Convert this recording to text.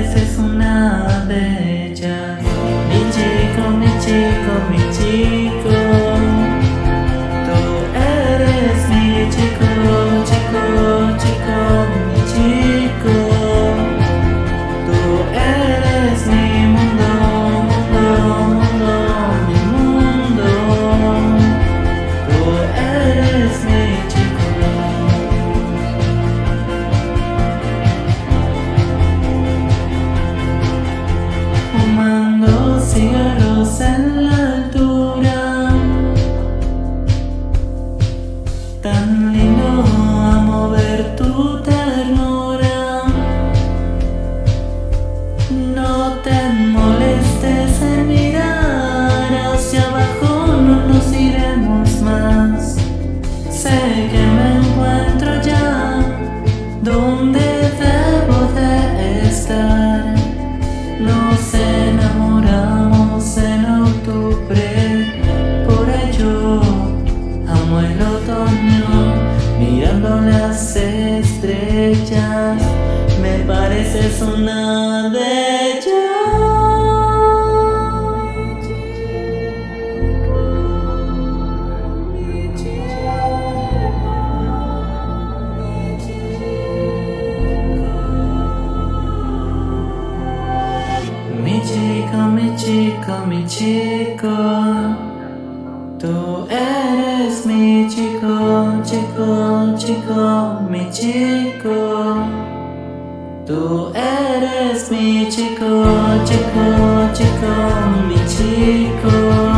pareces una de ellas. Mi chico, mi chico, mi chico. Tú eres mi chico, chico, chico, mi chico. Tú eres mi mundo, mundo, mundo, mi mundo. Tú eres mi chico. Fumando cigarros en la altura, tan lindo amo ver tu ternura. No te molestes en mirar hacia abajo, no nos iremos más. Sé que me encuentro ya donde debo de estar. Nos enamoramos en octubre, por ello amo el otoño, mirando las estrellas, me pareces una de ellas. Mi chico, mi chico, mi chico. Tú eres mi chico, chico, chico, mi chico. Tú eres mi chico, chico, chico, mi chico.